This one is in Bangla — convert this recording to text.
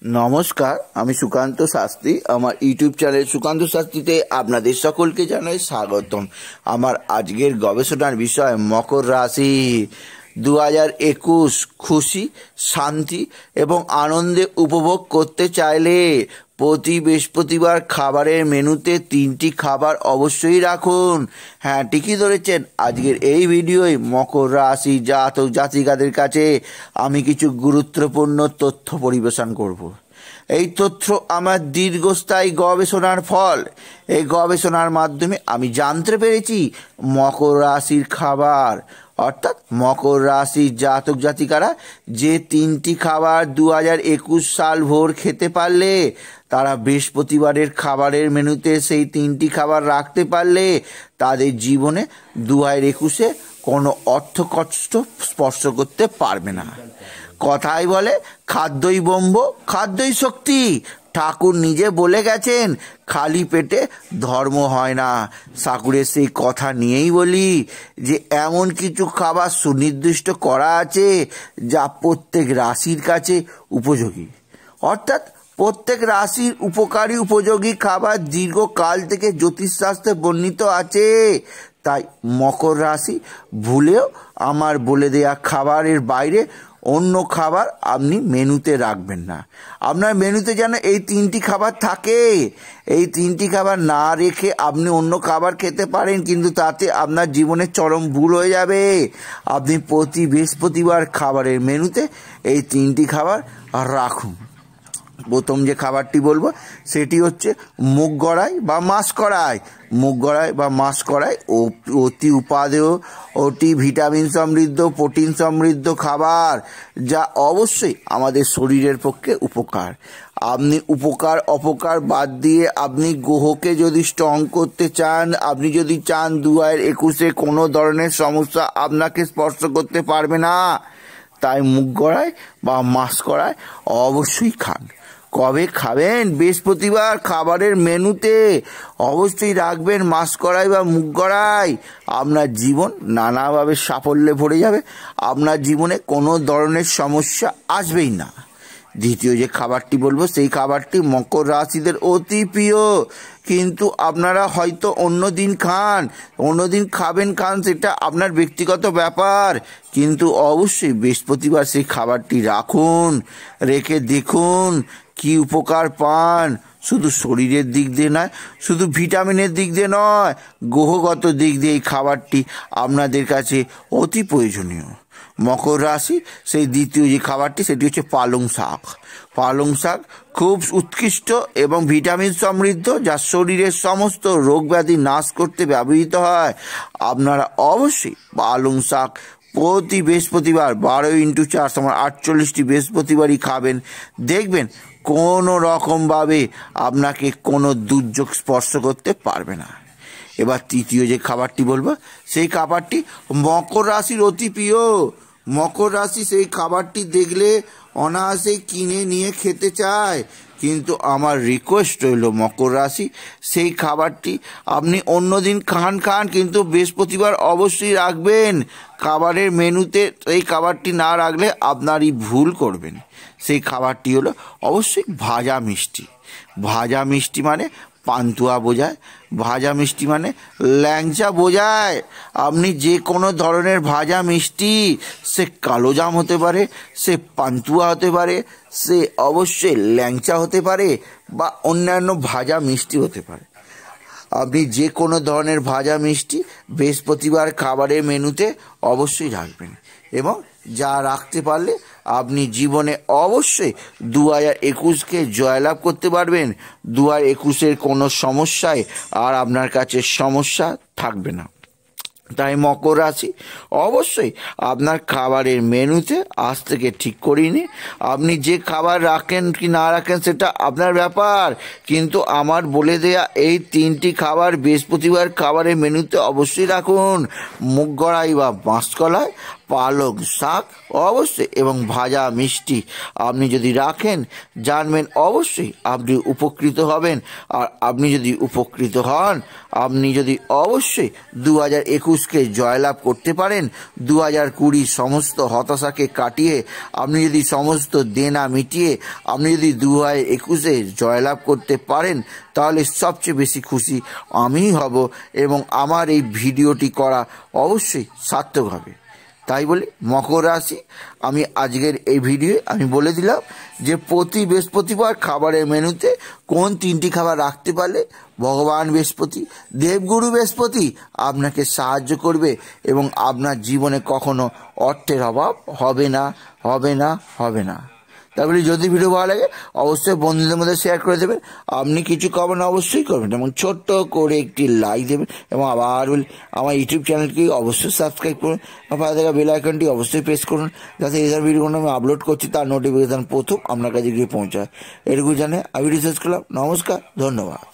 নমস্কার, আমি সুকান্ত শাস্ত্রী। আমার ইউটিউব চ্যানেল সুকান্ত শাস্ত্রীতে আপনাদের সকলকে জানাই স্বাগতম। আমার আজকের গবেষণার বিষয় মকর রাশি। 2021 খুশি, শান্তি এবং আনন্দে উপভোগ করতে চাইলে প্রতি বৃহস্পতিবার খাবারের মেনুতে 3টি খাবার অবশ্যই রাখুন। হ্যাঁ, ঠিকই ধরেছেন। আজকের এই ভিডিওয় মকর রাশি জাতক জাতিকাদের কাছে আমি কিছু গুরুত্বপূর্ণ তথ্য পরিবেশন করব। এই তথ্য আমার দীর্ঘস্থায়ী গবেষণার ফল। এই গবেষণার মাধ্যমে আমি জানতে পেরেছি মকর রাশির খাবার, অর্থাৎ মকর রাশির জাতক জাতিকারা যে 3টি খাবার 2021 সাল ভোর খেতে পারলে, তারা বৃহস্পতিবারের খাবারের মেনুতে সেই 3টি খাবার রাখতে পারলে তাদের জীবনে 2021-এ কোনো অর্থকষ্ট স্পর্শ করতে পারবে না। কথাই বলে খাদ্যই ব্রহ্ম, খাদ্যই শক্তি। ঠাকুর নিজে বলে গেছেন, খালি পেটে ধর্ম হয় না। ঠাকুরের সেই কথা নিয়েই বলি যে এমন কিছু খাবার সুনির্দিষ্ট করা আছে যা প্রত্যেক রাশির কাছে উপযোগী, অর্থাৎ প্রত্যেক রাশির উপকারী উপযোগী খাবার দীর্ঘকাল থেকে জ্যোতিষশাস্ত্রে বর্ণিত আছে। তাই মকর রাশি ভুলেও আমার বলে দেয়া খাবারের বাইরে অন্য খাবার আপনি মেনুতে রাখবেন না। আপনার মেনুতে যেন এই 3টি খাবার থাকে। এই 3টি খাবার না রেখে আপনি অন্য খাবার খেতে পারেন, কিন্তু তাতে আপনার জীবনে চরম ভুল হয়ে যাবে। আপনি প্রতি বৃহস্পতিবার খাবারের মেনুতে এই 3টি খাবার রাখুন। প্রথম যে খাবারটি বলবো সেটি হচ্ছে মুগ কড়াই বা মাছ কড়াই। মুগ কড়াই বা মাছ কড়াই অতি উপাদেয়, অতি ভিটামিন সমৃদ্ধ, প্রোটিন সমৃদ্ধ খাবার, যা অবশ্যই আমাদের শরীরের পক্ষে উপকার। আপনি উপকার অপকার বাদ দিয়ে আপনি গ্রহকে যদি স্ট্রং করতে চান, আপনি যদি চান 2021-এ কোনো ধরনের সমস্যা আপনাকে স্পর্শ করতে পারবে না, তাই মুগ কড়াই বা মাছ কড়াই অবশ্যই খান। কবে খাবেন? বৃহস্পতিবার খাবারের মেনুতে অবশ্যই রাখবেন মাছ কড়াই বা মুগ কড়াই। আপনার জীবন নানাভাবে সাফল্যে ভরে যাবে, আপনার জীবনে কোনো ধরনের সমস্যা আসবেই না। দ্বিতীয় যে খাবারটি বলবো সেই খাবারটি মকর রাশিদের অতি প্রিয়, কিন্তু আপনারা হয়তো অন্য দিন খান, অন্য দিন খাবেন সেটা আপনার ব্যক্তিগত ব্যাপার, কিন্তু অবশ্যই বৃহস্পতিবার সেই খাবারটি রাখুন। রেখে দেখুন কি উপকার পান। শুধু শরীরের দিক দিয়ে নয়, শুধু ভিটামিনের দিক দিয়ে নয়, গ্রহগত দিক দিয়ে এই খাবারটি আপনাদের কাছে অতি প্রয়োজনীয়। মকর রাশি সেই দ্বিতীয় যে খাবারটি সেটি হচ্ছে পালং শাক। পালং শাক খুব উৎকৃষ্ট এবং ভিটামিন সমৃদ্ধ, যা শরীরের সমস্ত রোগ ব্যাধি নাশ করতে ব্যবহৃত হয়। আপনারা অবশ্যই পালং শাক প্রতি বৃহস্পতিবার 12x4 সমান 48টি বৃহস্পতিবারই খাবেন। দেখবেন কোনো রকমভাবে আপনাকে কোনো দুর্যোগ স্পর্শ করতে পারবে না। এবার তৃতীয় যে খাবারটি বলবো সেই খাবারটি মকর রাশির অতি প্রিয়। মকর রাশি সেই খাবারটি দেখলে অনায়াসেই কিনে নিয়ে খেতে চায়, কিন্তু আমার রিকোয়েস্ট রইল মকর রাশি সেই খাবারটি আপনি অন্য দিন খান, কিন্তু বৃহস্পতিবার অবশ্যই রাখবেন খাবারের মেনুতে। এই খাবারটি না রাখলে আপনারই ভুল করবেন। সেই খাবারটি হলো অবশ্যই ভাজা মিষ্টি। ভাজা মিষ্টি মানে পান্তুয়া বোঝায়, ভাজা মিষ্টি মানে ল্যাংচা বোঝায়। আপনি যে কোনো ধরনের ভাজা মিষ্টি, সে কালোজাম হতে পারে, সে পান্তুয়া হতে পারে, সে অবশ্যই ল্যাংচা হতে পারে, বা অন্যান্য ভাজা মিষ্টি হতে পারে। আপনি যে কোনো ধরনের ভাজা মিষ্টি বৃহস্পতিবার খাবারের মেনুতে অবশ্যই রাখবেন, এবং যা রাখতে পারলে আপনি জীবনে অবশ্যই 2021-কে জয়লাভ করতে পারবেন। 2021-এর কোনো সমস্যায় আর আপনার কাছে সমস্যা থাকবে না। তাই মকর রাশি অবশ্যই আপনার খাবারের মেনুতে আজ থেকে ঠিক করিয়ে নিন। আপনি যে খাবার রাখেন কি না রাখেন সেটা আপনার ব্যাপার, কিন্তু আমার বলে দেয়া এই 3টি খাবার বৃহস্পতিবার খাবারের মেনুতে অবশ্যই রাখুন। মুগ কড়াই বা মাছ কড়াই, পালং শাক অবশ্যই এবং ভাজা মিষ্টি আপনি যদি রাখেন, জানবেন অবশ্যই আপনি উপকৃত হবেন। আর আপনি যদি উপকৃত হন, আপনি যদি অবশ্যই 2021কে জয়লাভ করতে পারেন, 2020 সমস্ত হতাশাকে কাটিয়ে আপনি যদি সমস্ত দেনা মিটিয়ে আপনি যদি 2021-এ জয়লাভ করতে পারেন, তাহলে সবচেয়ে বেশি খুশি আমিই হব এবং আমার এই ভিডিওটি করা অবশ্যই সার্থক হবে। তাই বলে মকর রাশি, আমি আজকের এই ভিডিওয়ে আমি বলে দিলাম যে প্রতি বৃহস্পতিবার খাবারের মেনুতে কোন 3টি খাবার রাখতে পারলে ভগবান বৃহস্পতি, দেবগুরু বৃহস্পতি আপনাকে সাহায্য করবে এবং আপনার জীবনে কখনো অর্থের অভাব হবে না, হবে না, হবে না। তারপরে যদি ভিডিও ভালো লাগে অবশ্যই বন্ধুদের মধ্যে শেয়ার করে দেবেন। আপনি কিছু কমেন্ট অবশ্যই করবেন এবং ছোট্ট করে একটি লাইক দেবেন এবং আবার বলি আমার ইউটিউব চ্যানেলকে অবশ্যই সাবস্ক্রাইব করুন। পাশে থাকা বেল আইকনটি অবশ্যই প্রেস করুন, যাতে এই ধরনের ভিডিওগুলো আমি আপলোড করছি তার নোটিফিকেশান প্রথম আপনার কাছে গিয়ে পৌঁছায়। এটুকু জানে আমি ভিডিও শেষ করলাম। নমস্কার, ধন্যবাদ।